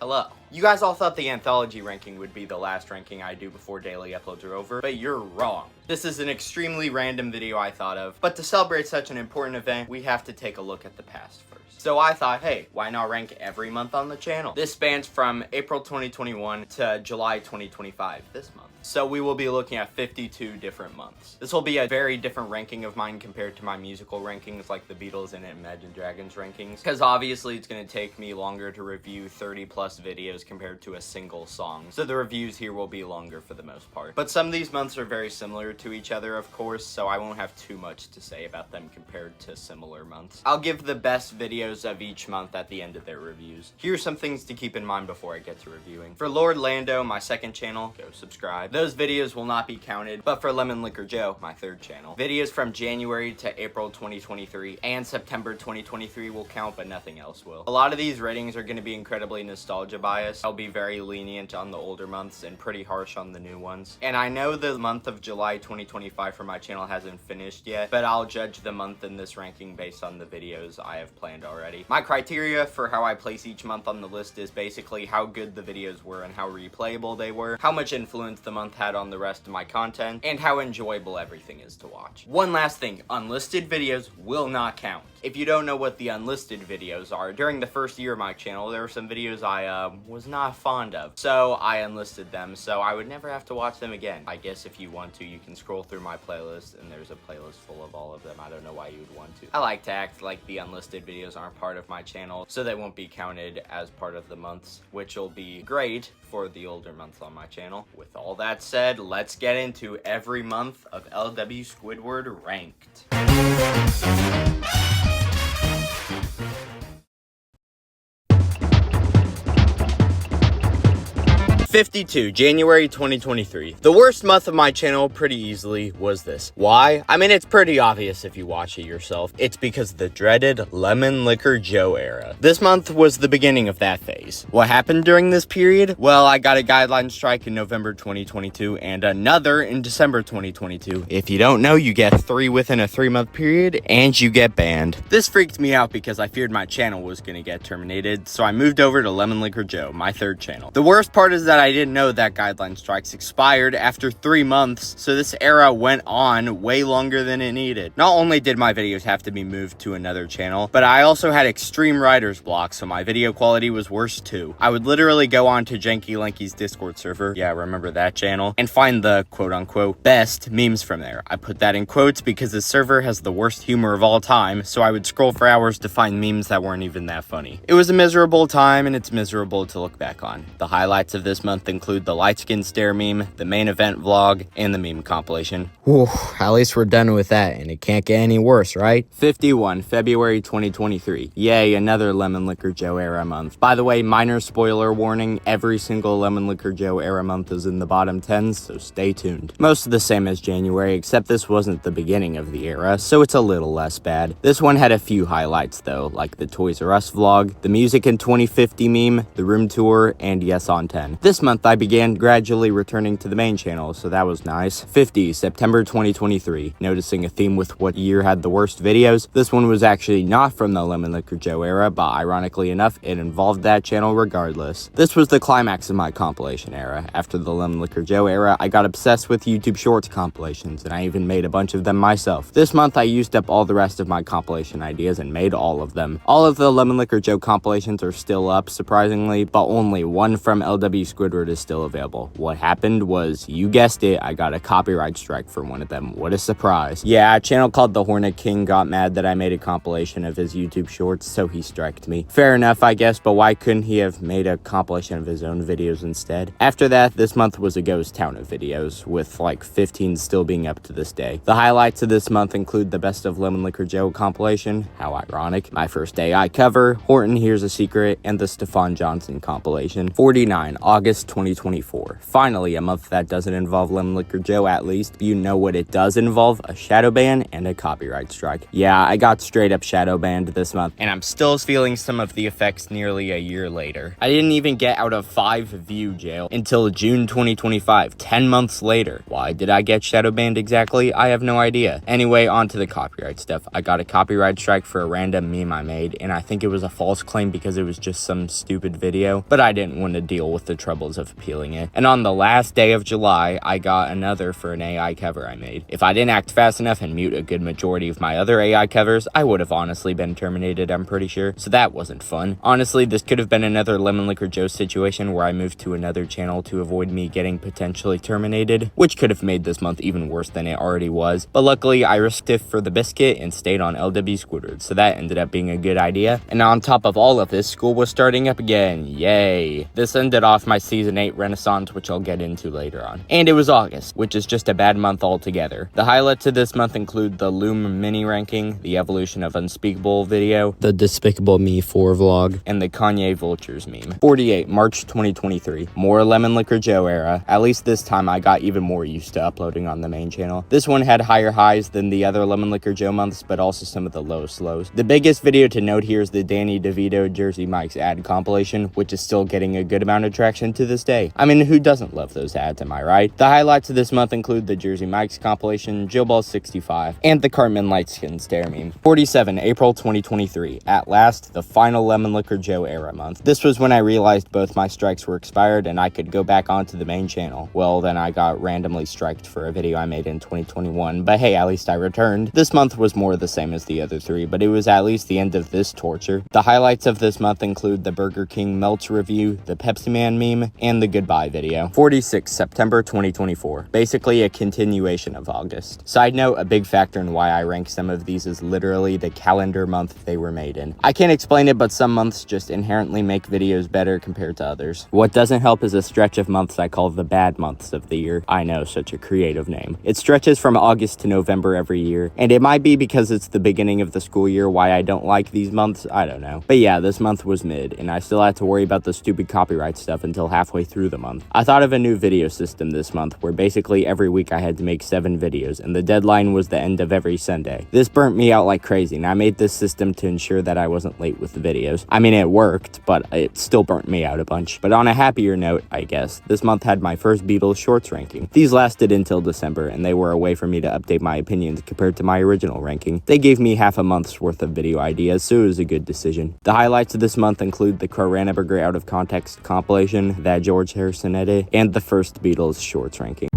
Hello. You guys all thought the anthology ranking would be the last ranking I do before daily uploads are over, but you're wrong. This is an extremely random video I thought of, but to celebrate such an important event, we have to take a look at the past first. So I thought, hey, why not rank every month on the channel? This spans from April 2021 to July 2025, this month. So we will be looking at 52 different months. This will be a very different ranking of mine compared to my musical rankings like the Beatles and Imagine Dragons rankings, because obviously it's going to take me longer to review 30 plus videos compared to a single song. So the reviews here will be longer for the most part. But some of these months are very similar to each other, of course, so I won't have too much to say about them compared to similar months. I'll give the best videos of each month at the end of their reviews. Here's some things to keep in mind before I get to reviewing. For Lord Lando, my second channel, go subscribe. Those videos will not be counted, but for Lemon Liquor Joe, my third channel, videos from January to April 2023 and September 2023 will count, but nothing else will. A lot of these ratings are going to be incredibly nostalgia biased. I'll be very lenient on the older months and pretty harsh on the new ones. And I know the month of July 2025 for my channel hasn't finished yet, but I'll judge the month in this ranking based on the videos I have planned already. My criteria for how I place each month on the list is basically how good the videos were and how replayable they were, how much influence the month had on the rest of my content, and how enjoyable everything is to watch. One last thing, unlisted videos will not count. If you don't know what the unlisted videos are, during the first year of my channel, there were some videos I was not fond of, so I unlisted them, so I would never have to watch them again. I guess if you want to, you can scroll through my playlist, and there's a playlist full of all of them. I don't know why you would want to. I like to act like the unlisted videos aren't part of my channel, so they won't be counted as part of the months, which will be great for the older months on my channel. With all that said, let's get into every month of LW Squidward ranked. 52, January 2023. The worst month of my channel pretty easily was this. Why? I mean, it's pretty obvious if you watch it yourself. It's because of the dreaded Lemon Liquor Joe era. This month was the beginning of that phase. What happened during this period? Well, I got a guideline strike in November 2022 and another in December 2022. If you don't know, you get 3 within a 3-month period and you get banned. This freaked me out because I feared my channel was gonna get terminated, so I moved over to Lemon Liquor Joe, my third channel. The worst part is that I didn't know that guideline strikes expired after 3 months, so this era went on way longer than it needed. Not only did my videos have to be moved to another channel, but I also had extreme writer's block, so my video quality was worse too. I would literally go on to Janky Lanky's Discord server, yeah, remember that channel, and find the quote-unquote best memes from there. I put that in quotes because the server has the worst humor of all time, so I would scroll for hours to find memes that weren't even that funny. It was a miserable time, and it's miserable to look back on. The highlights of this month include the light skin stare meme, the main event vlog, and the meme compilation. Whew, at least we're done with that, and it can't get any worse, right? 51, February 2023. Yay, another Lemon Liquor Joe era month. By the way, minor spoiler warning, every single Lemon Liquor Joe era month is in the bottom 10s, so stay tuned. Most of the same as January, except this wasn't the beginning of the era, so it's a little less bad. This one had a few highlights though, like the Toys R Us vlog, the Music in 2050 meme, the room tour, and Yes on 10. This month I began gradually returning to the main channel, so that was nice. 50, September 2023. Noticing a theme with what year had the worst videos. This one was actually not from the Lemon Liquor Joe era, but ironically enough, it involved that channel regardless. This was the climax of my compilation era. After the Lemon Liquor Joe era, I got obsessed with YouTube Shorts compilations, and I even made a bunch of them myself. This month, I used up all the rest of my compilation ideas and made all of them. All of the Lemon Liquor Joe compilations are still up, surprisingly, but only one from LW Squidward is still available. What happened was, you guessed it, I got a copyright strike for one of them. What a surprise. Yeah, a channel called The Hornet King got mad that I made a compilation of his YouTube Shorts, so he striked me. Fair enough, I guess, but why couldn't he have made a compilation of his own videos instead? After that, this month was a ghost town of videos, with like 15 still being up to this day. The highlights of this month include the Best of Lemon Liquor Joe compilation, how ironic, my first AI cover, Horton Here's a Secret, and the Stefan Johnson compilation. 49, August August 2024. Finally, a month that doesn't involve Lemon Liquor Joe, at least. You know what it does involve: a shadow ban and a copyright strike. Yeah, I got straight up shadow banned this month, and I'm still feeling some of the effects nearly a year later. I didn't even get out of 5-view jail until June 2025, 10 months later. Why did I get shadow banned exactly? I have no idea. Anyway, on to the copyright stuff. I got a copyright strike for a random meme I made, and I think it was a false claim because it was just some stupid video, but I didn't want to deal with the troubles of appealing it. And on the last day of July, I got another for an AI cover I made. If I didn't act fast enough and mute a good majority of my other AI covers, I would have honestly been terminated, I'm pretty sure. So that wasn't fun. Honestly, this could have been another Lemon Liquor Joe situation where I moved to another channel to avoid me getting potentially terminated, which could have made this month even worse than it already was. But luckily, I risked it for the biscuit and stayed on LW Squidward, so that ended up being a good idea. And on top of all of this, school was starting up again. Yay. This ended off my Season 8 renaissance, which I'll get into later on. And it was August, which is just a bad month altogether. The highlights of this month include the Loom mini ranking, the evolution of Unspeakable video, the Despicable Me 4 vlog, and the Kanye Vultures meme. 48, March 2023. More Lemon Liquor Joe era. At least this time I got even more used to uploading on the main channel. This one had higher highs than the other Lemon Liquor Joe months, but also some of the lowest lows. The biggest video to note here is the Danny DeVito Jersey Mike's ad compilation, which is still getting a good amount of traction to this day. I mean, who doesn't love those ads, am I right? The highlights of this month include the Jersey Mike's compilation, Jill Ball 65, and the Cartman Light Skin Stare meme. 47, April 2023. At last, the final Lemon Liquor Joe era month. This was when I realized both my strikes were expired and I could go back onto the main channel. Well, then I got randomly striked for a video I made in 2021, but hey, at least I returned. This month was more the same as the other three, but it was at least the end of this torture. The highlights of this month include the Burger King Melts review, the Pepsi Man meme, and the goodbye video. 46, September 2024. Basically a continuation of August. Side note, a big factor in why I rank some of these is literally the calendar month they were made in. I can't explain it, but some months just inherently make videos better compared to others. What doesn't help is a stretch of months I call the bad months of the year. I know, such a creative name. It stretches from August to November every year, and it might be because it's the beginning of the school year why I don't like these months, I don't know. But yeah, this month was mid, and I still had to worry about the stupid copyright stuff until halfway through the month. I thought of a new video system this month where basically every week I had to make 7 videos, and the deadline was the end of every Sunday. This burnt me out like crazy, and I made this system to ensure that I wasn't late with the videos. I mean, it worked, but it still burnt me out a bunch. But on a happier note, I guess, this month had my first Beatles shorts ranking. These lasted until December, and they were a way for me to update my opinions compared to my original ranking. They gave me half a month's worth of video ideas, so it was a good decision. The highlights of this month include the Burger Out of Context compilation, that George Harrison edit, and the first Beatles shorts ranking.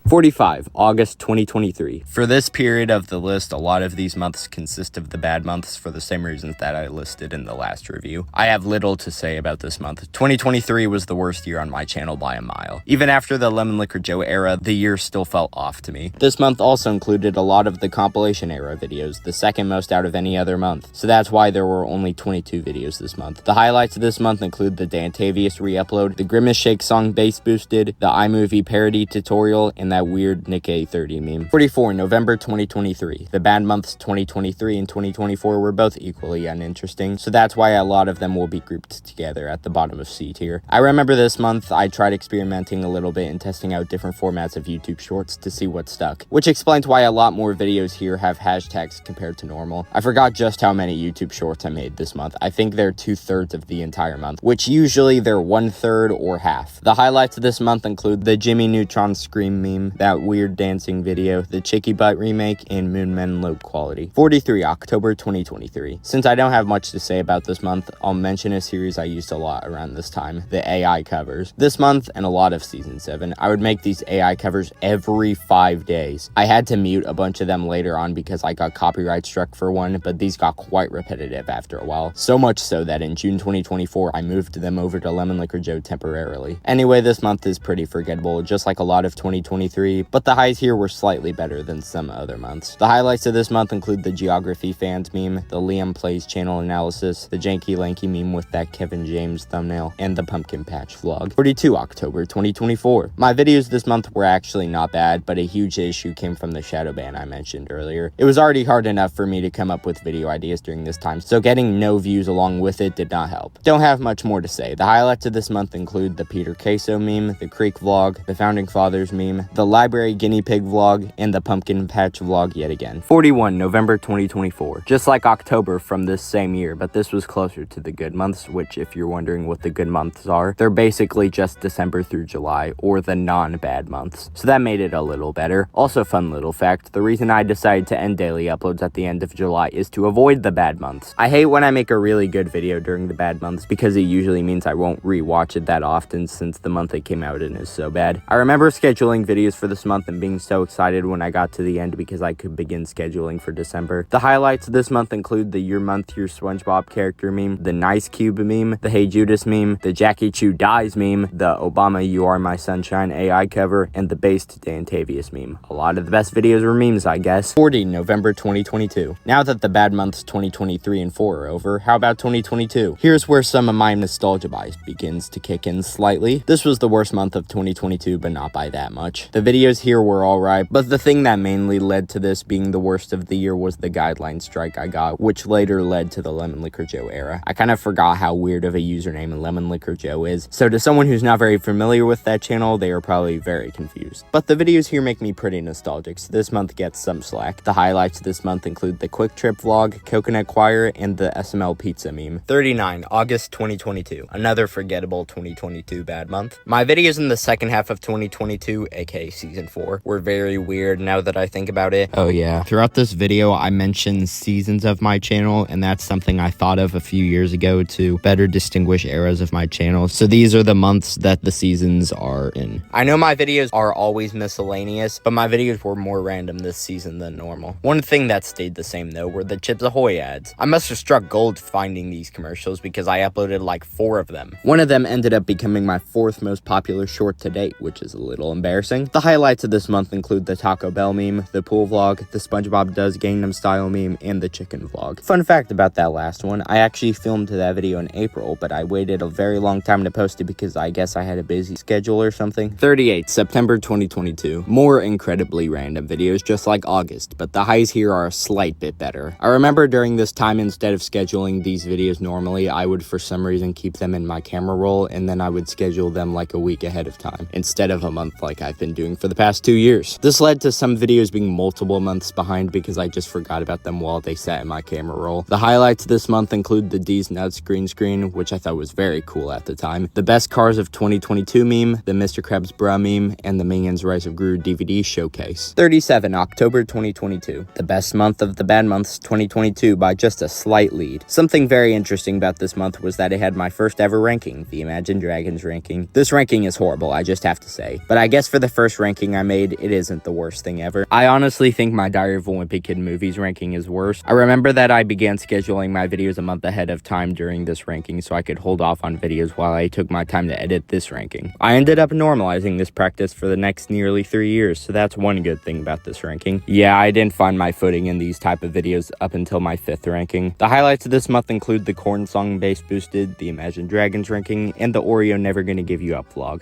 45, August 2023. For this period of the list, a lot of these months consist of the bad months for the same reasons that I listed in the last review. I have little to say about this month. 2023 was the worst year on my channel by a mile. Even after the Lemon Liquor Joe era, the year still felt off to me. This month also included a lot of the compilation era videos, the second most out of any other month, so that's why there were only 22 videos this month. The highlights of this month include the Dantavius re-upload, the Grimace Shake song bass boosted, the iMovie parody tutorial, and that weird Nick A30 meme. 44, November 2023. The bad months 2023 and 2024 were both equally uninteresting, so that's why a lot of them will be grouped together at the bottom of C tier. I remember this month I tried experimenting a little bit and testing out different formats of YouTube shorts to see what stuck, which explains why a lot more videos here have hashtags compared to normal. I forgot just how many YouTube shorts I made this month. I think they're 2/3 of the entire month, which usually they're 1/3 or half. The highlights of this month include the Jimmy Neutron Scream meme, that weird dancing video, the Chicky Butt remake, and Moon Men low quality. 43, October 2023. Since I don't have much to say about this month, I'll mention a series I used a lot around this time, the AI covers. This month, and a lot of Season 7, I would make these AI covers every 5 days. I had to mute a bunch of them later on because I got copyright struck for one, but these got quite repetitive after a while. So much so that in June 2024, I moved them over to Lemon Liquor Joe temporarily. Anyway, this month is pretty forgettable, just like a lot of 2023. 2023, but the highs here were slightly better than some other months. The highlights of this month include the Geography Fans meme, the Liam Plays channel analysis, the Janky Lanky meme with that Kevin James thumbnail, and the Pumpkin Patch vlog. 42 October 2024. My videos this month were actually not bad, but a huge issue came from the shadow ban I mentioned earlier. It was already hard enough for me to come up with video ideas during this time, so getting no views along with it did not help. Don't have much more to say. The highlights of this month include the Peter Queso meme, the Creek vlog, the Founding Fathers meme, the Library Guinea Pig vlog, and the Pumpkin Patch vlog yet again. 41 November 2024. Just like October from this same year, but this was closer to the good months, which if you're wondering what the good months are, they're basically just December through July, or the non-bad months. So that made it a little better. Also, fun little fact, the reason I decided to end daily uploads at the end of July is to avoid the bad months. I hate when I make a really good video during the bad months because it usually means I won't rewatch it that often since the month it came out in is so bad. I remember scheduling videos for this month and being so excited when I got to the end because I could begin scheduling for December. The highlights this month include the Your Month Your SpongeBob character meme, the Nice Cube meme, the Hey Judas meme, the Jackie Chu Dies meme, the Obama You Are My Sunshine AI cover, and the Based Dantavius meme. A lot of the best videos were memes, I guess. 40 November 2022. Now that the bad months 2023 and 4 are over, how about 2022? Here's where some of my nostalgia bias begins to kick in slightly. This was the worst month of 2022, but not by that much. The videos here were alright, but the thing that mainly led to this being the worst of the year was the guideline strike I got, which later led to the Lemon Liquor Joe era. I kind of forgot how weird of a username Lemon Liquor Joe is, so to someone who's not very familiar with that channel, they are probably very confused. But the videos here make me pretty nostalgic, so this month gets some slack. The highlights this month include the Quick Trip vlog, Coconut Choir, and the SML Pizza meme. 39 August 2022. Another forgettable 2022 bad month. My videos in the second half of 2022, aka season 4, were very weird now that I think about it. Oh yeah. Throughout this video, I mentioned seasons of my channel, and that's something I thought of a few years ago to better distinguish eras of my channel. So these are the months that the seasons are in. I know my videos are always miscellaneous, but my videos were more random this season than normal. One thing that stayed the same though were the Chips Ahoy ads. I must have struck gold finding these commercials because I uploaded like 4 of them. One of them ended up becoming my 4th most popular short to date, which is a little embarrassing. The highlights of this month include the Taco Bell meme, the pool vlog, the SpongeBob Does Gangnam Style meme, and the chicken vlog. Fun fact about that last one, I actually filmed that video in April, but I waited a very long time to post it because I guess I had a busy schedule or something. 38 September 2022. More incredibly random videos just like August, but the highs here are a slight bit better. I remember during this time, instead of scheduling these videos normally, I would for some reason keep them in my camera roll, and then I would schedule them like a week ahead of time, instead of a month like I've been doing for the past 2 years. This led to some videos being multiple months behind because I just forgot about them while they sat in my camera roll. The highlights this month include the D's Nuts green screen, which I thought was very cool at the time, the Best Cars of 2022 meme, the Mr. Krabs Bruh meme, and the Minions Rise of Gru DVD showcase. 37 October 2022. The best month of the bad months 2022 by just a slight lead. Something very interesting about this month was that it had my first ever ranking, the Imagine Dragons ranking. This ranking is horrible, I just have to say, but I guess for the first ranking I made, it isn't the worst thing ever. I honestly think my Diary of a Wimpy Kid movies ranking is worse. I remember that I began scheduling my videos a month ahead of time during this ranking so I could hold off on videos while I took my time to edit this ranking. I ended up normalizing this practice for the next nearly 3 years, so that's one good thing about this ranking. Yeah, I didn't find my footing in these type of videos up until my 5th ranking. The highlights of this month include the Corn Song Bass Boosted, the Imagine Dragons ranking, and the Oreo Never Gonna Give You Up vlog.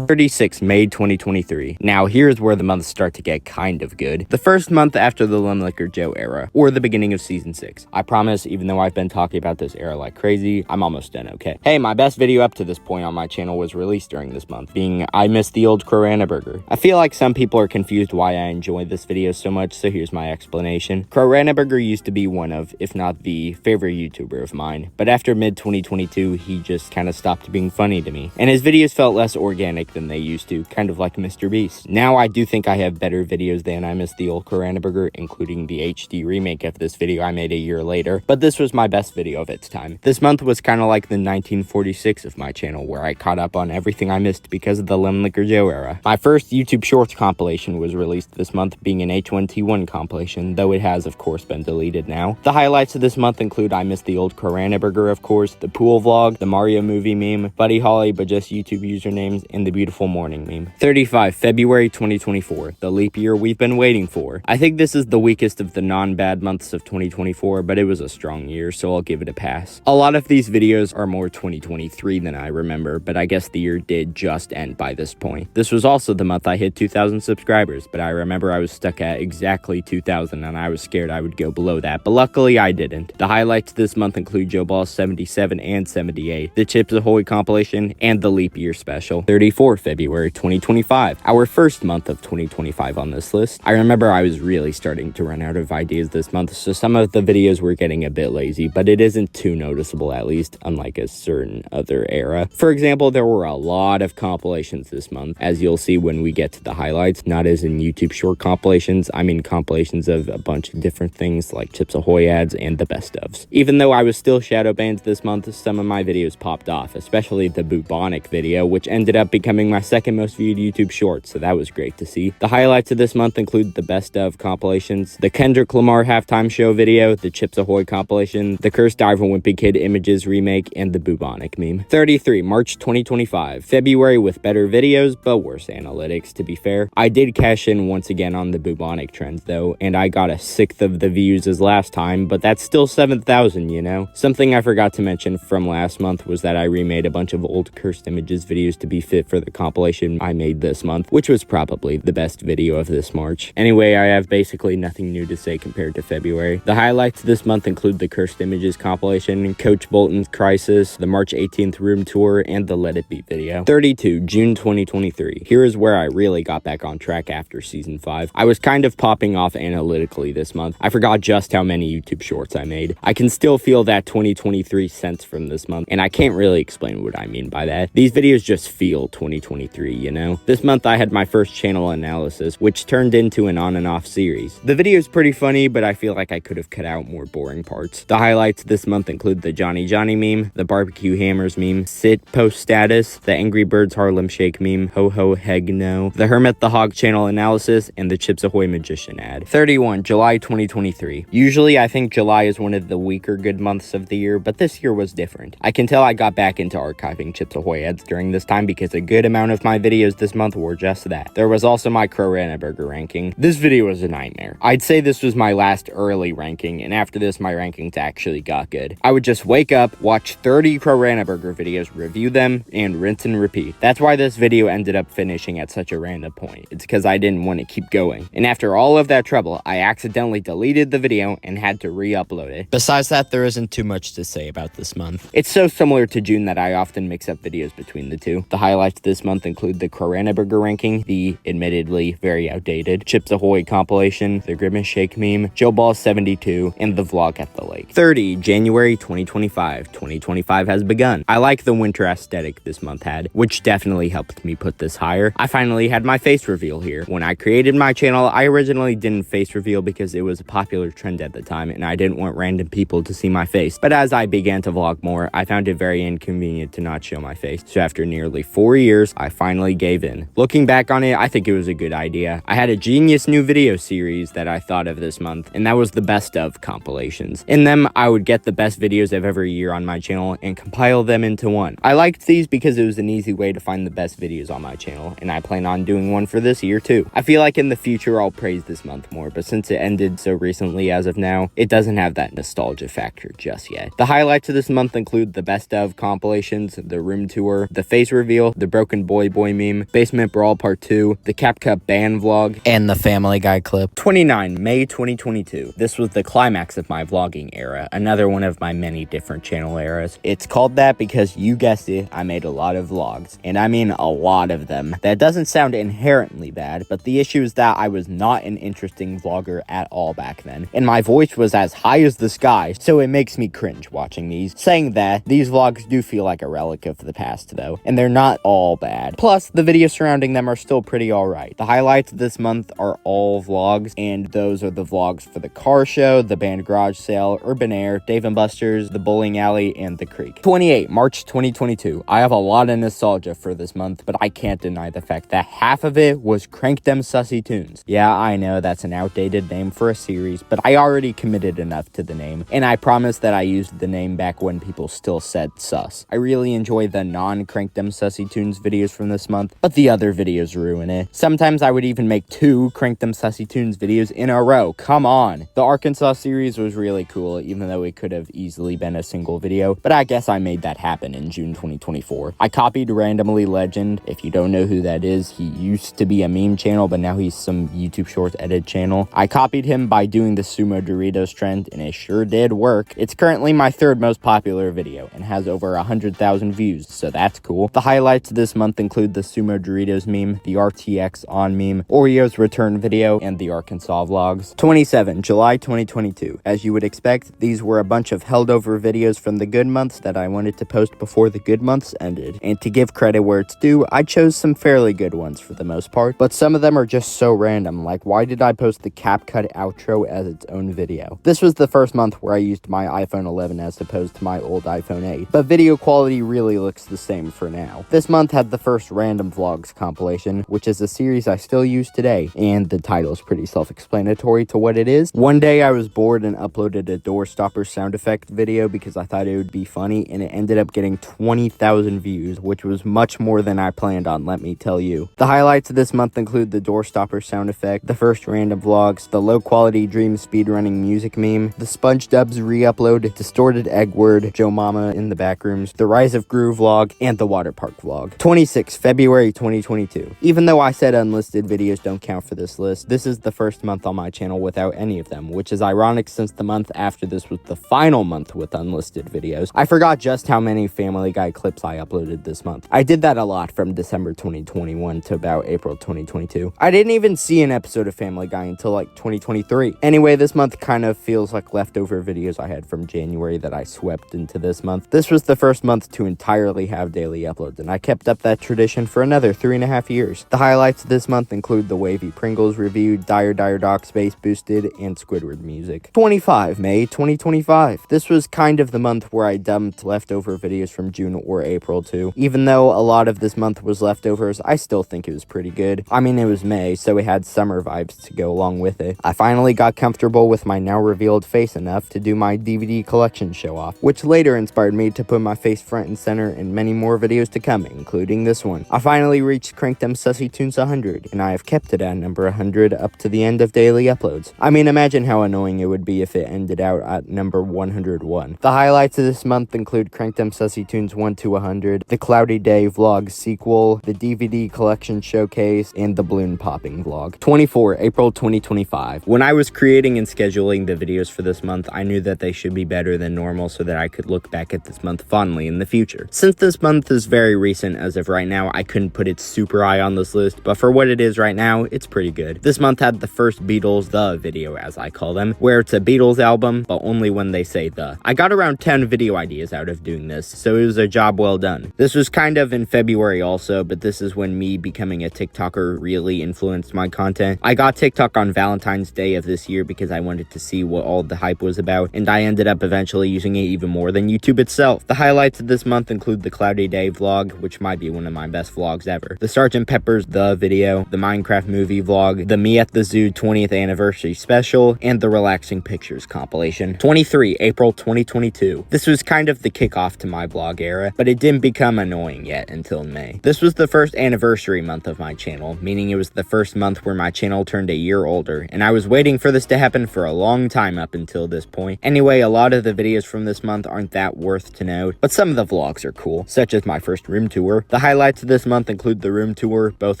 36 May 2023. Now here's where the months start to get kind of good. The first month after the Lemon Liquor Joe era, or the beginning of season 6. I promise, even though I've been talking about this era like crazy, I'm almost done, okay? Hey, my best video up to this point on my channel was released during this month, being I Miss the Old Crorana Burger. I feel like some people are confused why I enjoy this video so much, so here's my explanation. Crorana Burger used to be one of, if not the, favorite YouTuber of mine, but after mid-2022, he just kind of stopped being funny to me, and his videos felt less organic than they used to, kind of like Mr. Beast. Now I do think I have better videos than I Miss the Old Crorana Burger, including the HD remake of this video I made a year later, but this was my best video of its time. This month was kind of like the 1946 of my channel, where I caught up on everything I missed because of the Lemon Liquor Joe era. My first YouTube Shorts compilation was released this month, being an H1T1 compilation, though it has of course been deleted now. The highlights of this month include I Miss the Old Crorana Burger, of course, the pool vlog, the Mario movie meme, Buddy Holly but just YouTube usernames, and the beautiful morning meme. 35, February 2024, the leap year we've been waiting for. I think this is the weakest of the non-bad months of 2024, but it was a strong year, so I'll give it a pass. A lot of these videos are more 2023 than I remember, but I guess the year did just end by this point. This was also the month I hit 2,000 subscribers, but I remember I was stuck at exactly 2,000 and I was scared I would go below that, but luckily I didn't. The highlights this month include Joe Ball's 77 and 78, the Chips Ahoy compilation, and the leap year special. 34, February 2025, our first month of 2025 on this list. I remember I was really starting to run out of ideas this month, so some of the videos were getting a bit lazy, but it isn't too noticeable, at least, unlike a certain other era. For example, there were a lot of compilations this month, as you'll see when we get to the highlights, not as in YouTube short compilations, I mean compilations of a bunch of different things like Chips Ahoy ads and the best ofs. Even though I was still shadow banned this month, some of my videos popped off, especially the bubonic video, which ended up becoming my second most viewed YouTube short, so that was great to see. The highlights of this month include the best of compilations, the Kendrick Lamar halftime show video, the Chips Ahoy compilation, the Cursed Diver Wimpy Kid images remake, and the bubonic meme. 33, March 2025, February with better videos, but worse analytics, to be fair. I did cash in once again on the bubonic trends though, and I got a sixth of the views as last time, but that's still 7,000, you know? Something I forgot to mention from last month was that I remade a bunch of old cursed images videos to be fit for the compilation I made this month, which was probably the best video of this March. Anyway, I have basically nothing new to say compared to February. The highlights this month include the cursed images compilation, Coach Bolton's Crisis, the March 18th room tour, and the Let It Be video. 32, June 2023. Here is where I really got back on track after season 5. I was kind of popping off analytically this month. I forgot just how many YouTube shorts I made. I can still feel that 2023 sense from this month, and I can't really explain what I mean by that. These videos just feel 2023, you know? This month I had my first channel analysis, which turned into an on and off series. The video is pretty funny, but I feel like I could have cut out more boring parts. The highlights this month include the Johnny Johnny meme, the Barbecue Hammers meme, Sit Post Status, the Angry Birds Harlem Shake meme, Ho Ho Heg No, the Hermit the Hog channel analysis, and the Chips Ahoy Magician ad. 31, July 2023. Usually I think July is one of the weaker good months of the year, but this year was different. I can tell I got back into archiving Chips Ahoy ads during this time because a good amount of my videos this month were just that. There was also my Crorana Burger ranking. This video was a nightmare. I'd say this was my last early ranking, and after this my rankings actually got good. I would just wake up, watch 30 Crorana Burger videos, review them, and rinse and repeat. That's why this video ended up finishing at such a random point. It's because I didn't want to keep going. And after all of that trouble, I accidentally deleted the video and had to re-upload it. Besides that, there isn't too much to say about this month. It's so similar to June that I often mix up videos between the two. The highlights this month include the Crorana Burger ranking, the admittedly very outdated Chips Ahoy compilation, the Grimace Shake meme, Joe Ball 72, and the vlog at the lake. 30, January 2025. 2025 has begun. I like the winter aesthetic this month had, which definitely helped me put this higher. I finally had my face reveal here. When I created my channel, I originally didn't face reveal because it was a popular trend at the time and I didn't want random people to see my face. But as I began to vlog more, I found it very inconvenient to not show my face. So after nearly 4 years, I finally gave in. Looking back on it, I think it was a good idea. I had a genius new video series that I thought of this month, and that was the best of compilations. In them, I would get the best videos of every year on my channel and compile them into one. I liked these because it was an easy way to find the best videos on my channel, and I plan on doing one for this year too. I feel like in the future I'll praise this month more, but since it ended so recently as of now, it doesn't have that nostalgia factor just yet. The highlights of this month include the best of compilations, the room tour, the face reveal, the Broken Boy meme, Basement Brawl Part 2, the CapCut band vlog, and the Family Guy clip. 29, May 2022. This was the climax of my vlogging era, another one of my many different channel eras. It's called that because you guessed it, I made a lot of vlogs, and I mean a lot of them. That doesn't sound inherently bad, but the issue is that I was not an interesting vlogger at all back then, and my voice was as high as the sky, so it makes me cringe watching these. Saying that, these vlogs do feel like a relic of the past though, and they're not all bad. Plus, the videos surrounding them are still pretty alright. The highlights this month are all vlogs, and those are the vlogs for the car show, the band garage sale, Urban Air, Dave & Buster's, the bowling alley, and the creek. 28, March 2022. I have a lot of nostalgia for this month, but I can't deny the fact that half of it was Crank Dem Sussy Tunes. Yeah, I know that's an outdated name for a series, but I already committed enough to the name, and I promise that I used the name back when people still said sus. I really enjoy the non-Crank Dem Sussy Tunes videos videos from this month, but the other videos ruin it. Sometimes I would even make 2 Crank Them Sussy Tunes videos in a row. Come on. The Arkansas series was really cool, even though it could have easily been a single video, but I guess I made that happen in June 2024. I copied Randomly Legend. If you don't know who that is, he used to be a meme channel, but now he's some YouTube Shorts edit channel. I copied him by doing the Sumo Doritos trend, and it sure did work. It's currently my 3rd most popular video and has over 100,000 views, so that's cool. The highlights this month include the Sumo Doritos meme, the RTX on meme, Oreo's return video, and the Arkansas vlogs. 27, July 2022. As you would expect, these were a bunch of held over videos from the good months that I wanted to post before the good months ended. And to give credit where it's due, I chose some fairly good ones for the most part, but some of them are just so random, like why did I post the CapCut outro as its own video? This was the first month where I used my iPhone 11 as opposed to my old iPhone 8, but video quality really looks the same for now. This month had the first Random Vlogs compilation, which is a series I still use today, and the title is pretty self-explanatory to what it is. One day I was bored and uploaded a door stopper sound effect video because I thought it would be funny, and it ended up getting 20,000 views, which was much more than I planned on, let me tell you. The highlights of this month include the door stopper sound effect, the first Random Vlogs, the low quality Dream speedrunning music meme, the Sponge Dubs re-upload, Distorted Egg Word, Joe Mama in the Backrooms, the Rise of Gru vlog, and the Water Park vlog. 26, February 2022. Even though I said unlisted videos don't count for this list, this is the first month on my channel without any of them, which is ironic since the month after this was the final month with unlisted videos. I forgot just how many Family Guy clips I uploaded this month. I did that a lot from December 2021 to about April 2022. I didn't even see an episode of Family Guy until like 2023. Anyway, this month kind of feels like leftover videos I had from January that I swept into this month. This was the first month to entirely have daily uploads, and I kept up that tradition for another 3.5 years. The highlights this month include the Wavy Pringles review, Dire Doc Space Boosted, and Squidward music. 25, May 2025. This was kind of the month where I dumped leftover videos from June or April too. Even though a lot of this month was leftovers, I still think it was pretty good. I mean, it was May, so it had summer vibes to go along with it. I finally got comfortable with my now revealed face enough to do my DVD collection show off, which later inspired me to put my face front and center in many more videos to come, including this one. I finally reached Crank Them Sussy Tunes 100, and I have kept it at number 100 up to the end of daily uploads. I mean, imagine how annoying it would be if it ended out at number 101. The highlights of this month include Crank Them Sussy Tunes 1 to 100, the Cloudy Day vlog sequel, the DVD collection showcase, and the balloon popping vlog. 24, April 2025. When I was creating and scheduling the videos for this month, I knew that they should be better than normal so that I could look back at this month fondly in the future. Since this month is very recent as of right now, I couldn't put it super high on this list, but for what it is right now, it's pretty good. This month had the first Beatles The video, as I call them, where it's a Beatles album, but only when they say the. I got around 10 video ideas out of doing this, so it was a job well done. This was kind of in February also, but this is when me becoming a TikToker really influenced my content. I got TikTok on Valentine's Day of this year because I wanted to see what all the hype was about, and I ended up eventually using it even more than YouTube itself. The highlights of this month include the Cloudy Day vlog, which might be one of my best vlogs ever, the Sgt. Pepper's The video, the Minecraft movie vlog, the Me at the Zoo 20th anniversary special, and the Relaxing Pictures compilation. 23, April 2022. This was kind of the kickoff to my vlog era, but it didn't become annoying yet until May. This was the first anniversary month of my channel, meaning it was the first month where my channel turned a year older, and I was waiting for this to happen for a long time up until this point. Anyway, a lot of the videos from this month aren't that worth to note, but some of the vlogs are cool, such as my first room tour. The highlights of this month include the room tour, both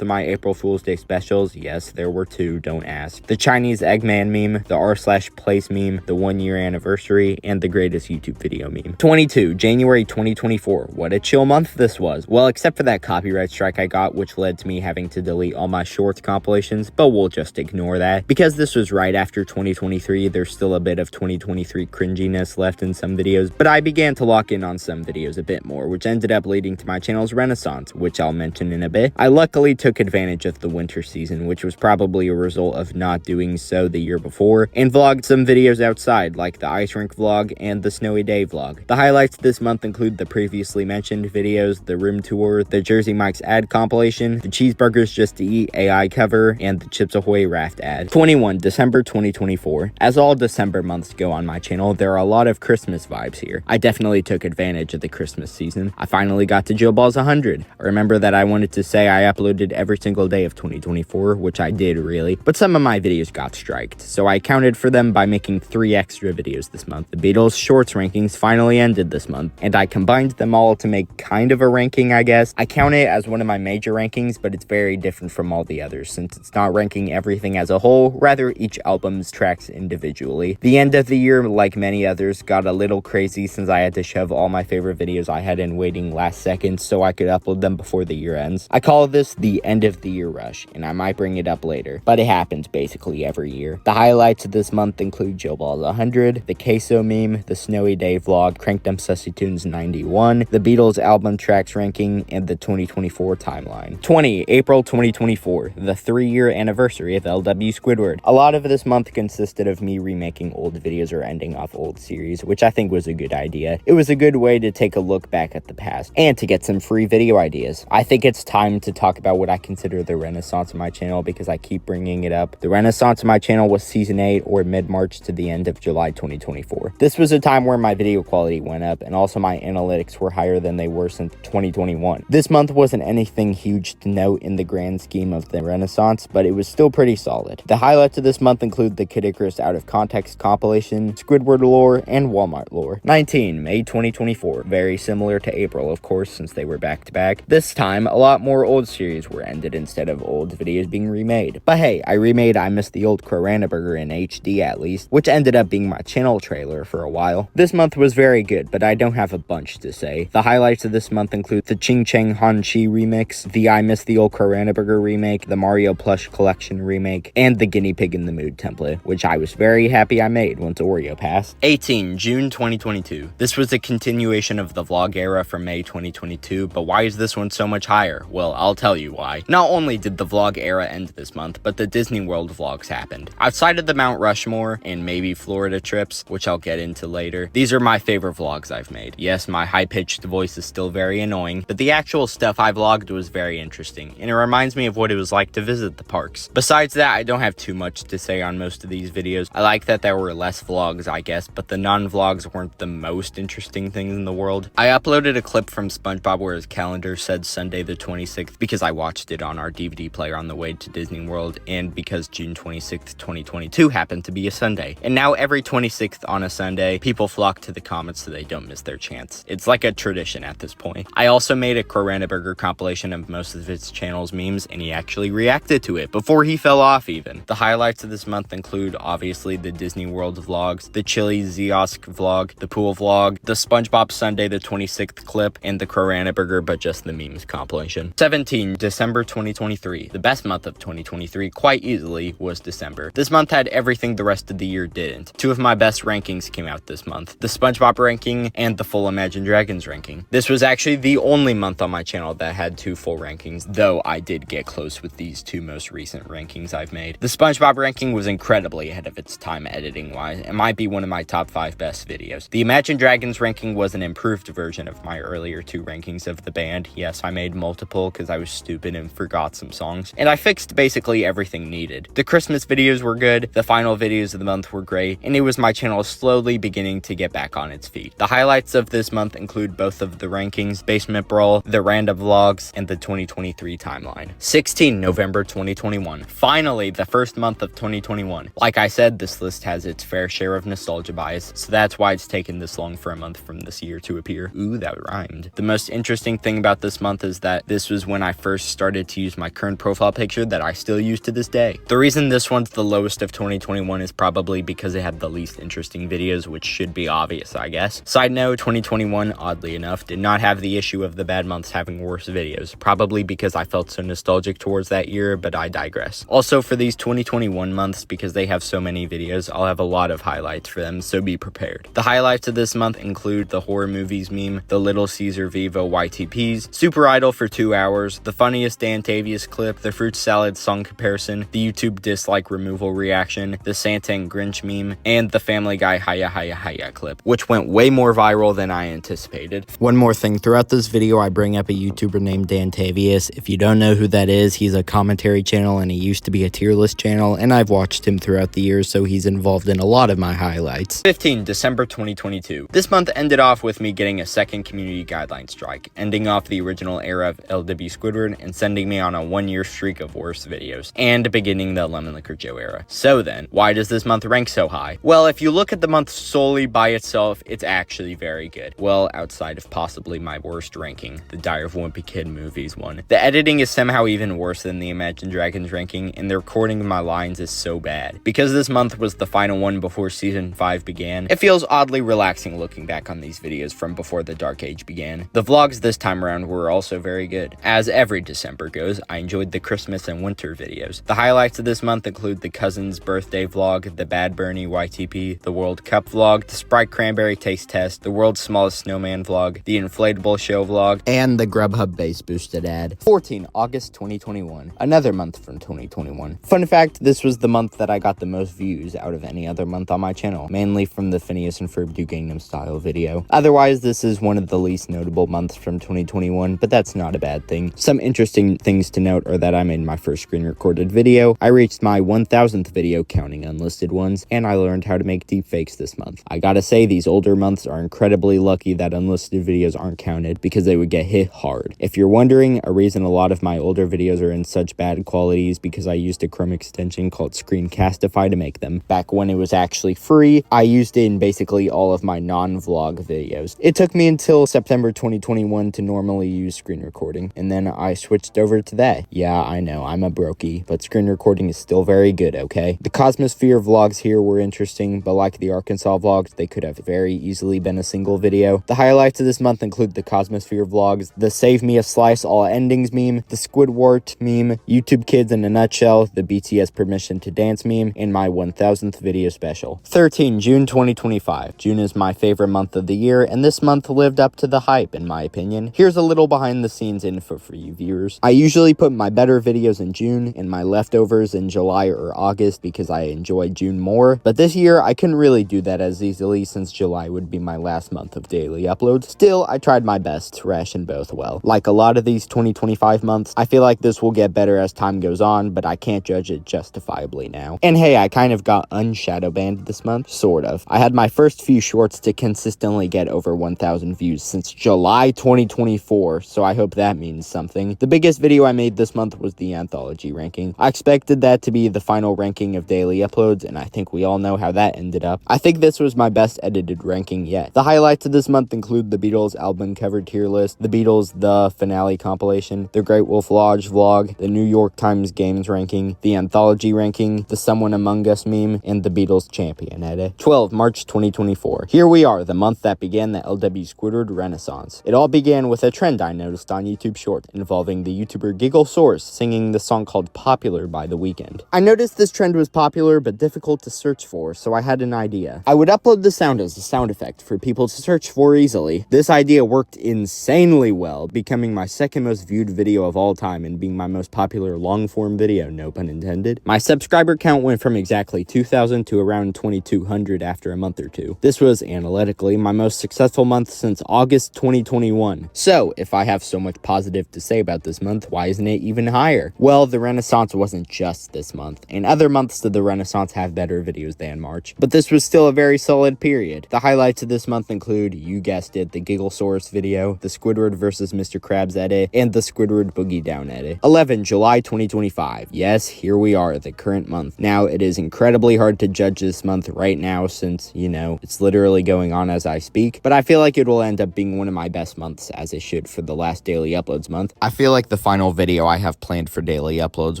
of my April Fool's Day specials, yes, there were 2, don't ask, the Chinese Eggman meme, the r/place meme, the 1-year anniversary, and the greatest YouTube video meme. 22, January 2024. What a chill month this was. Well, except for that copyright strike I got, which led to me having to delete all my shorts compilations, but we'll just ignore that. Because this was right after 2023, there's still a bit of 2023 cringiness left in some videos, but I began to lock in on some videos a bit more, which ended up leading to my channel's renaissance, which I'll mention in a bit. I luckily took advantage of the winter season, which was probably a result of not doing so the year before, and vlogged some videos outside, like the ice rink vlog and the snowy day vlog. The highlights this month include the previously mentioned videos, the room tour, the Jersey Mike's ad compilation, the Cheeseburgers Just to Eat AI cover, and the Chips Ahoy raft ad. 21, December 2024. As all December months go on my channel, there are a lot of Christmas vibes here. I definitely took advantage of the Christmas season. I finally got to Joe Balls 100. good. I remember that I wanted to say I uploaded every single day of 2024, which I did really, but some of my videos got striked, so I accounted for them by making 3 extra videos this month. The Beatles Shorts rankings finally ended this month, and I combined them all to make kind of a ranking, I guess. I count it as one of my major rankings, but it's very different from all the others, since it's not ranking everything as a whole, rather each album's tracks individually. The end of the year, like many others, got a little crazy since I had to shove all my favorite videos I had in waiting last second so I could upload them before the year ends. I call this the end of the year rush, and I might bring it up later, but it happens basically every year. The highlights of this month include Joe Ball's 100, the Queso meme, the Snowy Day vlog, Cranked Up Sussy Tunes 91, the Beatles album tracks ranking, and the 2024 timeline. 20. April 2024, the 3-year anniversary of LW Squidward. A lot of this month consisted of me remaking old videos or ending off old series, which I think was a good idea. It was a good way to take a look back at the past, and to get some free video ideas. I think it's time to talk about what I consider the renaissance of my channel, because I keep bringing it up. The renaissance of my channel was season 8, or mid-March to the end of July 2024. This was a time where my video quality went up, and also my analytics were higher than they were since 2021. This month wasn't anything huge to note in the grand scheme of the renaissance, but it was still pretty solid. The highlights of this month include the Kid Icarus Out of Context compilation, Squidward lore, and Walmart lore. 19. May 2024, very similar to April, of course, since they were back-to-back. This time, a lot more old series were ended instead of old videos being remade. But hey, I remade I Miss the Old Corona Burger in HD at least, which ended up being my channel trailer for a while. This month was very good, but I don't have a bunch to say. The highlights of this month include the Ching Chang Han Chi remix, the I Miss the Old Corona Burger remake, the Mario Plush Collection remake, and the Guinea Pig in the Mood template, which I was very happy I made once Oreo passed. 18. June 2022. This was a continuation of the vlog era from May 2022, but why is this one so much higher? Well, I'll tell you why. Not only did the vlog era end this month, but the Disney World vlogs happened. Outside of the Mount Rushmore and maybe Florida trips, which I'll get into later, these are my favorite vlogs I've made. Yes, my high-pitched voice is still very annoying, but the actual stuff I vlogged was very interesting, and it reminds me of what it was like to visit the parks. Besides that, I don't have too much to say on most of these videos. I like that there were less vlogs, I guess, but the non-vlogs weren't the most interesting things in the world. I uploaded a clip from SpongeBob where his calendar said Sunday the 26th because I watched it on our DVD player on the way to Disney World, and because June 26th, 2022 happened to be a Sunday. And now every 26th on a Sunday, people flock to the comments so they don't miss their chance. It's like a tradition at this point. I also made a Corona Burger compilation of most of his channel's memes, and he actually reacted to it before he fell off even. The highlights of this month include obviously the Disney World vlogs, the Chili Ziosk vlog, the pool vlog, the SpongeBob Sunday the 26th clip, and the Corona Burger but just the memes compilation. 17. December 2023. The best month of 2023 quite easily was December. This month had everything the rest of the year didn't. 2 of my best rankings came out this month, the SpongeBob ranking and the full Imagine Dragons ranking. This was actually the only month on my channel that had 2 full rankings, though I did get close with these 2 most recent rankings I've made. The SpongeBob ranking was incredibly ahead of its time editing wise. It might be one of my top 5 best videos. The Imagine Dragons ranking was an improved version of my earlier 2 rankings of the band. Yes, I made multiple because I was stupid and forgot some songs, and I fixed basically everything needed. The Christmas videos were good, the final videos of the month were great, and it was my channel slowly beginning to get back on its feet. The highlights of this month include both of the rankings, Basement Brawl, the random vlogs, and the 2023 timeline. 16. November 2021. Finally, the first month of 2021. Like I said, this list has its fair share of nostalgia bias, so that's why it's taken this long for a month from this year to appear. Ooh, that rhymed. The most interesting thing about this month is that this was when I first started to use my current profile picture that I still use to this day. The reason this one's the lowest of 2021 is probably because it had the least interesting videos, which should be obvious, I guess. Side note, 2021, oddly enough, did not have the issue of the bad months having worse videos, probably because I felt so nostalgic towards that year, but I digress. Also, for these 2021 months, because they have so many videos, I'll have a lot of highlights for them, so be prepared. The highlights of this month include the horror movies meme, the Little Caesar Vivo YTPs, Super Idol for 2 hours, the funniest Dan Tavius clip, the fruit salad song comparison, the YouTube dislike removal reaction, the Santa and Grinch meme, and the Family Guy Hiya Hiya Hiya clip, which went way more viral than I anticipated. One more thing, throughout this video I bring up a YouTuber named Dan Tavius. If you don't know who that is, he's a commentary channel and he used to be a tier list channel, and I've watched him throughout the years, so he's involved in a lot of my highlights. 15. December 2022. This month ended off with me getting a second community guideline strike, ending off the original era of LW Squidward and sending me on a 1-year streak of worst videos, and beginning the Lemon Liquor Joe era. So then, why does this month rank so high? Well, if you look at the month solely by itself, it's actually very good. Well, outside of possibly my worst ranking, the Diary of a Wimpy Kid movies one. The editing is somehow even worse than the Imagine Dragons ranking, and the recording of my lines is so bad. Because this month was the final one before season 5 began, it feels oddly relaxing looking back on these videos from before the Dark Age began. The vlogs this time around were also very good. As every December goes, I enjoyed the Christmas and winter videos. The highlights of this month include the cousin's birthday vlog, the Bad Bernie YTP, the World Cup vlog, the Sprite Cranberry taste test, the world's smallest snowman vlog, the inflatable show vlog, and the Grubhub base boosted ad. 14 August 2021, another month from 2021. Fun fact, this was the month that I got the most views out of any other month on my channel, mainly from the Phineas and Ferb do Gangnam Style video. Otherwise, this is one of the least notable months from 2021, but that's not a bad thing. Some interesting things to note are that I made my first screen recorded video, I reached my 1000th video counting unlisted ones, and I learned how to make deepfakes this month. I gotta say, these older months are incredibly lucky that unlisted videos aren't counted because they would get hit hard. If you're wondering, a reason a lot of my older videos are in such bad quality is because I used a Chrome extension called Screencastify to make them. Back when it was actually free, I used it in basically all of my non-vlog videos. It took me until September 2021 to normally use screen recording, and then I switched over to that. Yeah, I know, I'm a brokey, but screen recording is still very good, okay? The Cosmosphere vlogs here were interesting, but like the Arkansas vlogs, they could have very easily been a single video. The highlights of this month include the Cosmosphere vlogs, the Save Me a Slice All Endings meme, the Squidward meme, YouTube Kids in a Nutshell, the BTS Permission to Dance meme, and my 1000th video special. 13 June 2025. June is my favorite month of the year, and this month lived up to the hype in my opinion. Here's a little behind the scenes info for you viewers. I usually put my better videos in June and my leftovers in July or August because I enjoy June more, but this year I couldn't really do that as easily since July would be my last month of daily uploads. Still, I tried my best to ration both well. Like a lot of these 2025 months, I feel like this will get better as time goes on, but I can't judge it justifiably now. And hey, I kind of got unshadow banned this month, sort of. I had my first few shorts to consistently get over 1,000 views since July 2024, so I hope that means something. The biggest video I made this month was the anthology ranking. I expected that to be the final ranking of daily uploads, and I think we all know how that ended up. I think this was my best edited ranking yet. The highlights of this month include the Beatles album cover tier list, the Beatles The Finale compilation, the Great Wolf Lodge vlog, the New York Times Games ranking, the anthology ranking, the Someone Among Us meme, and the Beatles champion edit. 12 March 2024. Here we are, the month that began the LW Squidward renaissance. It all began with a trend I noticed on YouTube Short involving the YouTuber Giggle Source singing the song called Popular by The Weeknd. I noticed this trend was popular but difficult to search for, so I had an idea. I would upload the sound as a sound effect for people to search for easily. This idea worked insanely well, becoming my second most viewed video of all time and being my most popular long-form video, no pun intended. My subscriber count went from exactly 2,000 to around 2,200 after a month or two. This was, analytically, my most successful month since August 2021. So, if I have so much positive to say about this month, why isn't it even higher? Well, the renaissance wasn't just this month, and other months of the renaissance have better videos than March, but this was still a very solid period. The highlights of this month include, you guessed it, the Giggle Source video, the Squidward vs. Mr. Krabs edit, and the Squidward Boogie Down edit. 11 July 2025. Yes, here we are, the current month. Now, it is incredibly hard to judge this month right now since, you know, it's literally going on as I speak, but I feel like it will end up being one of my best months, as it should for the last daily uploads month. I feel like the final video I have planned for daily uploads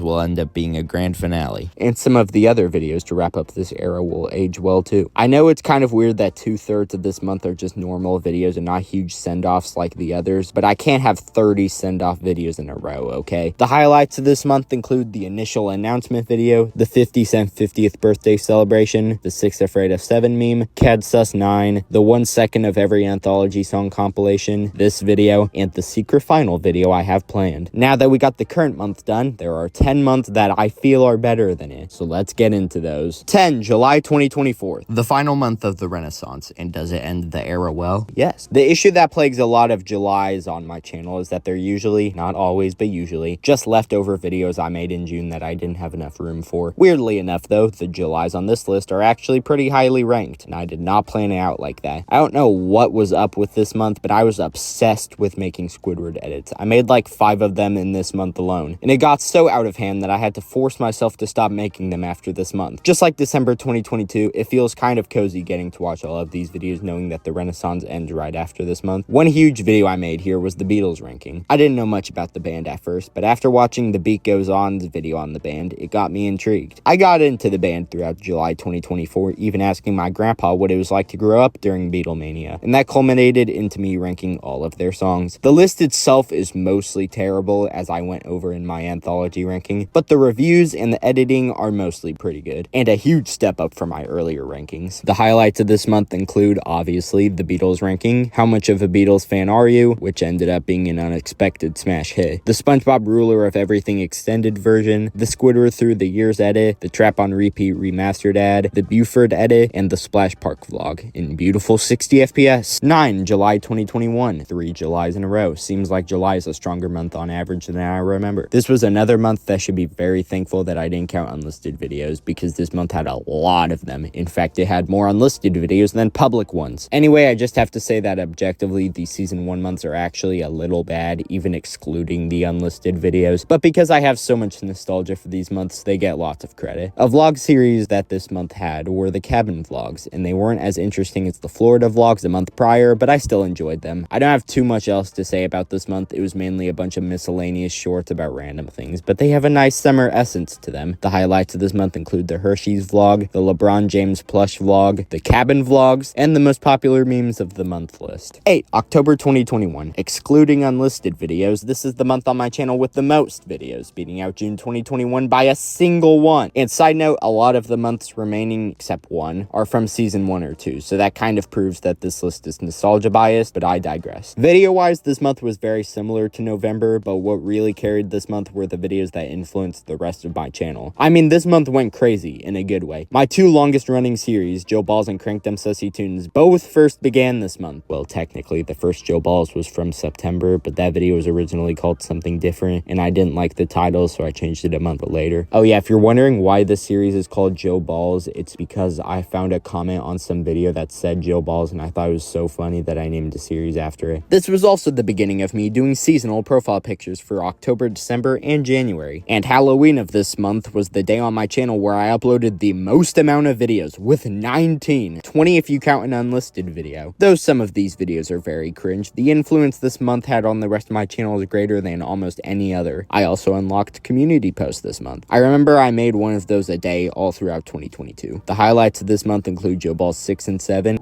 will end up being a grand finale, and some of the other videos to wrap up this era will age well too. I know it's kind of weird that 2/3 of this month are just normal videos and not huge send-offs like the others, but I can't have 30 send-off videos in a row, okay? The highlights of this month include the initial announcement video, the 50 Cent 50th birthday celebration, the 6 Afraid of 7 meme, CAD Sus 9, the 1 second of every anthology song compilation, this video, and the secret final video I have planned. Now that we got the current month done, there are 10 months that I feel are better than it, so let's get into those. 10 July 2024, the final month of the Renaissance, and does it end the era well? Yes. The issue that plagues a lot of Julys on my channel is that they're usually, not always, but usually, just leftover videos I made in June that I didn't have enough room for. Weirdly enough though, the Julys on this list are actually pretty highly ranked, and I did not plan it out like that. I don't know what was up with this month, but I was obsessed with making Squidward edits. I made like 5 of them in this month alone, and it got so out of hand that I had to force myself to stop making them after this month. Just like December 2022, it feels kind of cozy getting to watch all of these videos knowing that the Renaissance ends right after this month. One huge video I made here was the Beatles ranking. I didn't know much about the band at first, but after watching the Beat Goes On's video on the band, it got me intrigued. I got into the band throughout July 2024, even asking my grandpa what it was like to grow up during Beatlemania, and that culminated into me ranking all of their songs. The list itself is mostly terrible, as I went over in my anthology ranking, but the reviews and the editing are mostly pretty good, and a huge step up from my earlier rankings. The highlights of this month include, obviously, the Beatles ranking, How Much of a Beatles Fan Are You?, which ended up being an unexpected smash hit, the SpongeBob Ruler of Everything extended version, the Squidward Through the Years edit, the Trap on Repeat remastered ad, the Buford edit, and the Splash Park vlog in beautiful 60 FPS. 9. July 2021. 3 Julys in a row. Seems like July is a stronger month on average than I remember. This was another month that should be very thankful that I didn't count unlisted videos, because this month had a lot of them. In fact, it had more unlisted videos than public ones. Anyway, I just have to say that objectively, these season 1 months are actually a little bad, even excluding the unlisted videos, but because I have so much nostalgia for these months, they get lots of credit. A vlog series that this month had were the cabin vlogs, and they weren't as interesting as the Florida vlogs the month prior, but I still enjoyed them. I don't have too much else to say about this month. It was mainly a bunch of miscellaneous shorts about random things, but they have a nice summer essence to them. The highlights of this month include the Hershey's vlog, the LeBron James plush vlog, the cabin vlogs, and the most popular memes of the month list. 8. October 2021. Excluding unlisted videos, this is the month on my channel with the most videos, beating out June 2021 by a single one. And side note, a lot of the months remaining, except one, are from season 1 or 2, so that kind of proves that this list is nostalgia biased, but I digress. Video-wise, this month was very similar to November, but what really carried this month were the videos that influenced the rest of my channel. I mean, this month went crazy, in a good way. My 2 longest running series, Joe Balls and Crank Them Sussy Tunes, both first began this month. Well, technically, the first Joe Balls was from September, but that video was originally called something different, and I didn't like the title, so I changed it a month later. Oh yeah, if you're wondering why this series is called Joe Balls, it's because I found a comment on some video that said Joe Balls, and I thought it was so funny that I named a series after it. This was also the beginning of me doing seasonal profile pictures for October, December, and January. And Halloween of this month was the day on my channel where I uploaded the most amount of videos, with 19. 20 if you count an unlisted video. Though some of these videos are very cringe, the influence this month had on the rest of my channel is greater than almost any other. I also unlocked community posts this month. I remember I made one of those a day all throughout 2022. The highlights of this month include Joe Balls 6 and 7,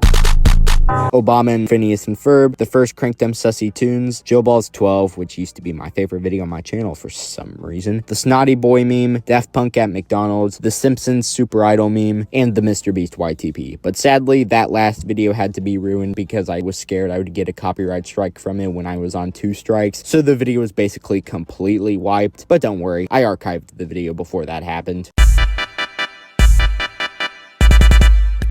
Obama and Phineas and Ferb, the first Crank Them Sussy Tunes, Joe Balls 12, which used to be my favorite video on my channel for some reason, the Snotty Boy meme, Daft Punk at McDonald's, the Simpsons Super Idol meme, and the Mr. Beast YTP. But sadly, that last video had to be ruined because I was scared I would get a copyright strike from it when I was on 2 strikes, so the video was basically completely wiped. But don't worry, I archived the video before that happened.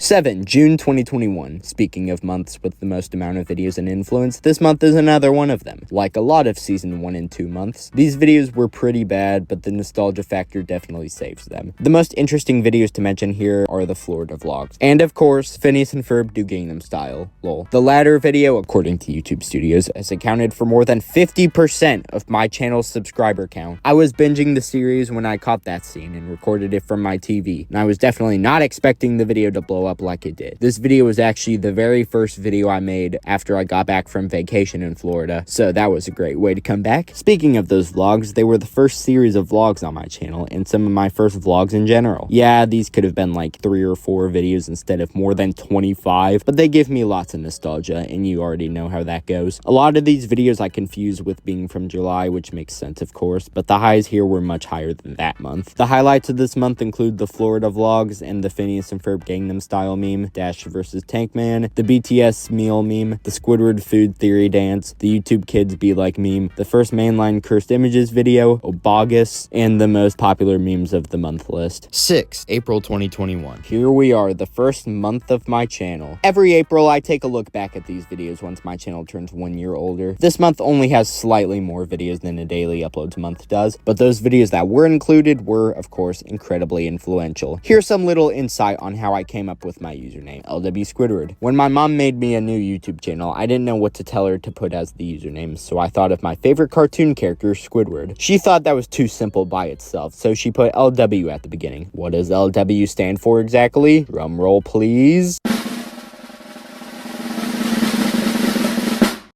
7. June 2021. Speaking of months with the most amount of videos and influence, this month is another one of them. Like a lot of season 1 and 2 months, these videos were pretty bad, but the nostalgia factor definitely saves them. The most interesting videos to mention here are the Florida vlogs. And of course, Phineas and Ferb do Gangnam Style, lol. The latter video, according to YouTube Studios, has accounted for more than 50% of my channel's subscriber count. I was binging the series when I caught that scene and recorded it from my TV, and I was definitely not expecting the video to blow up like it did. This video was actually the very first video I made after I got back from vacation in Florida, so that was a great way to come back. Speaking of those vlogs, they were the first series of vlogs on my channel, and some of my first vlogs in general. Yeah, these could have been like 3 or 4 videos instead of more than 25, but they give me lots of nostalgia, and you already know how that goes. A lot of these videos I confuse with being from July, which makes sense of course, but the highs here were much higher than that month. The highlights of this month include the Florida vlogs and the Phineas and Ferb Gangnam Style meme, Dash vs. Tankman, the BTS meal meme, the Squidward food theory dance, the YouTube Kids Be Like meme, the first mainline cursed images video, Obogus, and the most popular memes of the month list. 6. April 2021. Here we are, the first month of my channel. Every April, I take a look back at these videos once my channel turns 1 year older. This month only has slightly more videos than a daily uploads month does, but those videos that were included were, of course, incredibly influential. Here's some little insight on how I came up with with my username, LW Squidward. When my mom made me a new YouTube channel, I didn't know what to tell her to put as the username, so I thought of my favorite cartoon character, Squidward. She thought that was too simple by itself, so she put LW at the beginning. What does LW stand for exactly? Drum roll, please.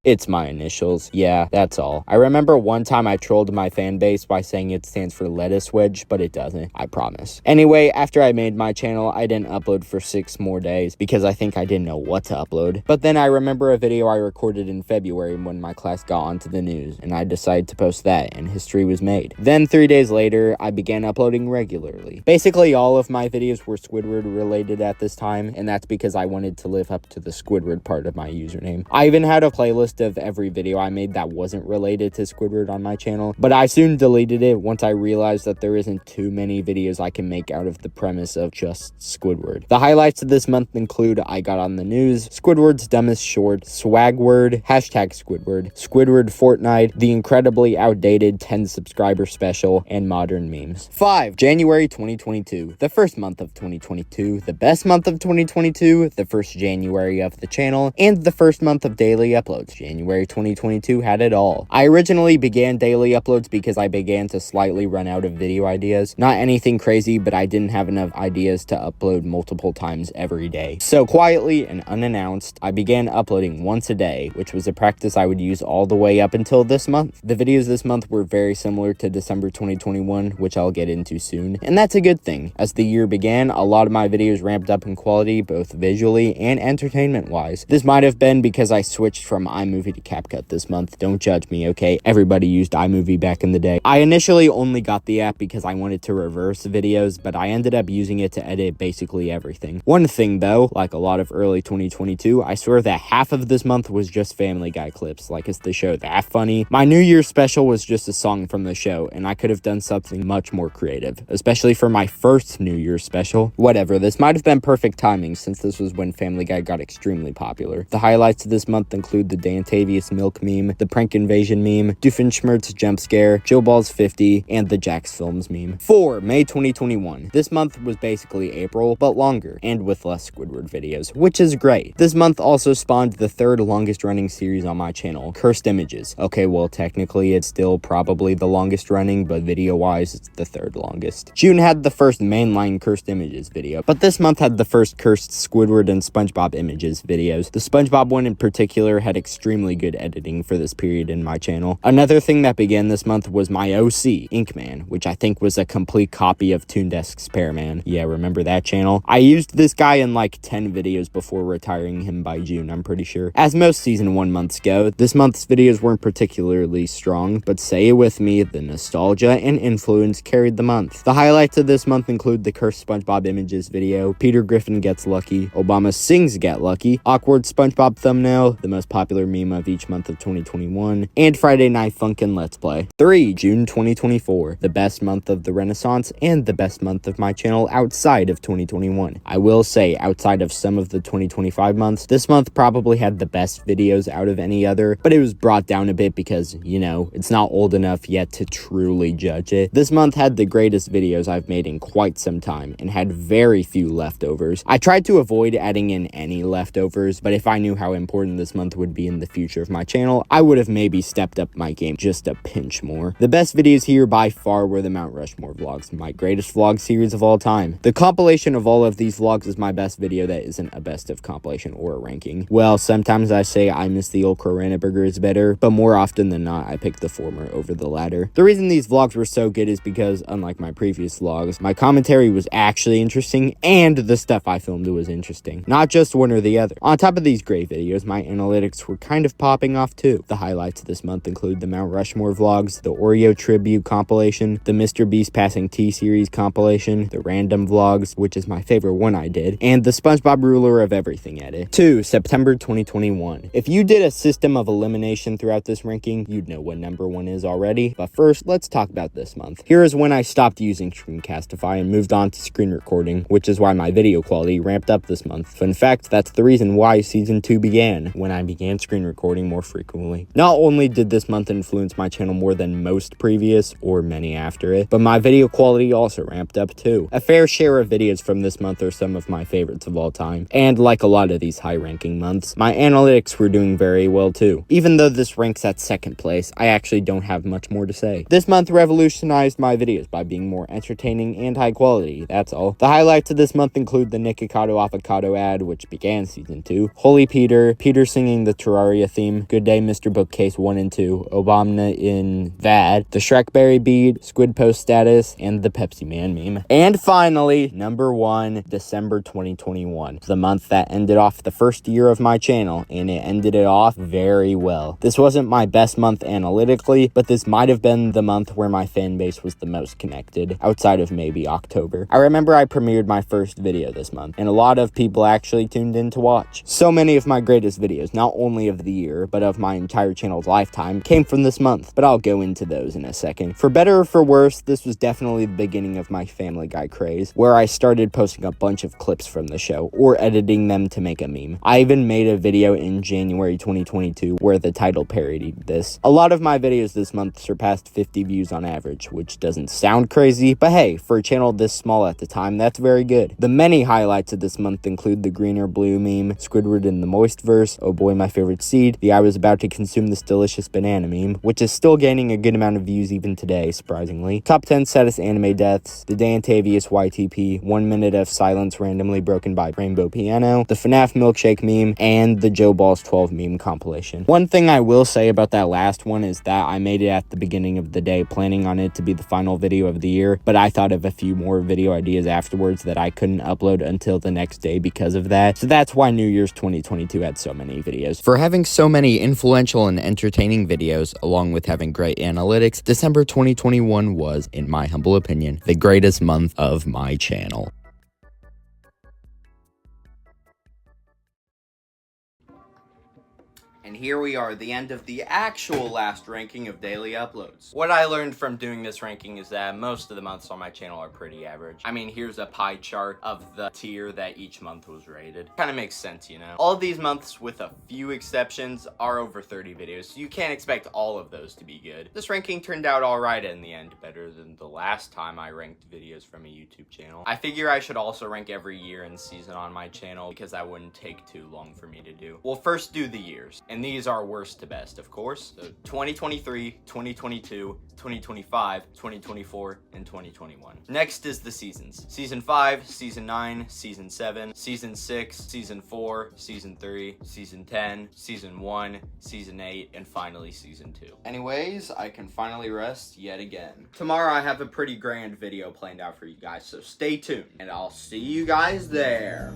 It's my initials. Yeah, that's all. I remember one time I trolled my fan base by saying it stands for lettuce wedge, but it doesn't, I promise. Anyway, after I made my channel, I didn't upload for 6 more days because I think I didn't know what to upload. But then I remember a video I recorded in February when my class got onto the news, and I decided to post that, and history was made. Then 3 days later, I began uploading regularly. Basically, all of my videos were Squidward related at this time, and that's because I wanted to live up to the Squidward part of my username. I even had a playlist of every video I made that wasn't related to Squidward on my channel, but I soon deleted it once I realized that there isn't too many videos I can make out of the premise of just Squidward. The highlights of this month include I Got on the News, Squidward's Dumbest Short, Swagword, #Squidward, Squidward Fortnite, the incredibly outdated 10 subscriber special, and modern memes. 5. January 2022, the first month of 2022, the best month of 2022, the first January of the channel, and the first month of daily uploads. January 2022 had it all. I originally began daily uploads because I began to slightly run out of video ideas. Not anything crazy, but I didn't have enough ideas to upload multiple times every day. So quietly and unannounced, I began uploading once a day, which was a practice I would use all the way up until this month. The videos this month were very similar to December 2021, which I'll get into soon, and that's a good thing. As the year began, a lot of my videos ramped up in quality, both visually and entertainment-wise. This might have been because I switched from iMovie to CapCut this month. Don't judge me, okay? Everybody used iMovie back in the day. I initially only got the app because I wanted to reverse videos, but I ended up using it to edit basically everything. One thing though, like a lot of early 2022, I swear that half of this month was just Family Guy clips. Like, is the show that funny? My New Year's special was just a song from the show, and I could have done something much more creative, especially for my first New Year's special. Whatever, this might have been perfect timing since this was when Family Guy got extremely popular. The highlights of this month include the Dantavius Milk meme, the Prank Invasion meme, Doofenshmirtz jump scare, Joe Balls 50, and the Jax Films meme. 4. May 2021. This month was basically April, but longer, and with less Squidward videos, which is great. This month also spawned the 3rd longest running series on my channel, Cursed Images. Okay, well, technically it's still probably the longest running, but video-wise, it's the 3rd longest. June had the first mainline Cursed Images video, but this month had the first Cursed Squidward and SpongeBob Images videos. The SpongeBob one in particular had extremely good editing for this period in my channel. Another thing that began this month was my OC, Inkman, which I think was a complete copy of Toondesk's Pearman. Yeah, remember that channel? I used this guy in like 10 videos before retiring him by June, I'm pretty sure. As most Season 1 months go, this month's videos weren't particularly strong, but say it with me, the nostalgia and influence carried the month. The highlights of this month include the Cursed SpongeBob Images video, Peter Griffin Gets Lucky, Obama Sings Get Lucky, Awkward SpongeBob Thumbnail, the most popular meme of each month of 2021, and Friday Night Funkin' Let's Play. 3. June 2024, the best month of the Renaissance and the best month of my channel outside of 2021. I will say, outside of some of the 2025 months, this month probably had the best videos out of any other, but it was brought down a bit because, you know, it's not old enough yet to truly judge it. This month had the greatest videos I've made in quite some time and had very few leftovers. I tried to avoid adding in any leftovers, but if I knew how important this month would be in the future of my channel, I would have maybe stepped up my game just a pinch more. The best videos here by far were the Mount Rushmore vlogs, my greatest vlog series of all time. The compilation of all of these vlogs is my best video that isn't a best of compilation or a ranking. Well, sometimes I say I miss the old Corona burger is better, but more often than not, I pick the former over the latter. The reason these vlogs were so good is because, unlike my previous vlogs, my commentary was actually interesting and the stuff I filmed was interesting, not just one or the other. On top of these great videos, my analytics were kind of popping off too. The highlights of this month include the Mount Rushmore vlogs, the Oreo tribute compilation, the Mr. Beast Passing Tea series compilation, the random vlogs, which is my favorite one I did, and the SpongeBob Ruler of Everything edit. 2. September 2021. If you did a system of elimination throughout this ranking, you'd know what number 1 is already, but first, let's talk about this month. Here is when I stopped using Screencastify and moved on to screen recording, which is why my video quality ramped up this month. Fun fact, that's the reason why Season 2 began, when I began screen and recording more frequently. Not only did this month influence my channel more than most previous, or many after it, but my video quality also ramped up too. A fair share of videos from this month are some of my favorites of all time, and like a lot of these high-ranking months, my analytics were doing very well too. Even though this ranks at second place, I actually don't have much more to say. This month revolutionized my videos by being more entertaining and high quality, that's all. The highlights of this month include the Nikocado Avocado ad, which began season 2, Holy Peter, Peter singing the Terraria theme, Good Day Mr. Bookcase 1 and 2, Obama in VAD, the Shrekberry bead, Squid Post status, and the Pepsi Man meme. And finally, number 1, December 2021, the month that ended off the first year of my channel, and it ended it off very well. This wasn't my best month analytically, but this might have been the month where my fan base was the most connected, outside of maybe October. I remember I premiered my first video this month, and a lot of people actually tuned in to watch. So many of my greatest videos, not only of the year, but of my entire channel's lifetime, came from this month, but I'll go into those in a second. For better or for worse, this was definitely the beginning of my Family Guy craze, where I started posting a bunch of clips from the show, or editing them to make a meme. I even made a video in January 2022 where the title parodied this. A lot of my videos this month surpassed 50 views on average, which doesn't sound crazy, but hey, for a channel this small at the time, that's very good. The many highlights of this month include the green or blue meme, Squidward in the moist verse, oh boy my favorite seed, the I was about to consume this delicious banana meme, which is still gaining a good amount of views even today, surprisingly, top 10 saddest anime deaths, the Dantavius YTP, 1 minute of silence randomly broken by Rainbow Piano, the FNAF milkshake meme, and the Joe Balls 12 meme compilation. One thing I will say about that last one is that I made it at the beginning of the day planning on it to be the final video of the year, but I thought of a few more video ideas afterwards that I couldn't upload until the next day because of that, so that's why New Year's 2022 had so many videos. For having so many influential and entertaining videos, along with having great analytics, December 2021 was, in my humble opinion, the greatest month of my channel. And here we are, the end of the actual last ranking of daily uploads. What I learned from doing this ranking is that most of the months on my channel are pretty average. I mean, here's a pie chart of the tier that each month was rated. Kind of makes sense, you know? All of these months, with a few exceptions, are over 30 videos, so you can't expect all of those to be good. This ranking turned out alright in the end, better than the last time I ranked videos from a YouTube channel. I figure I should also rank every year and season on my channel, because that wouldn't take too long for me to do. We'll first do the years. And these are worst to best, of course. So 2023, 2022, 2025, 2024, and 2021. Next is the seasons. Season 5, Season 9, Season 7, Season 6, Season 4, Season 3, Season 10, Season 1, Season 8, and finally Season 2. Anyways, I can finally rest yet again. Tomorrow I have a pretty grand video planned out for you guys, so stay tuned, and I'll see you guys there.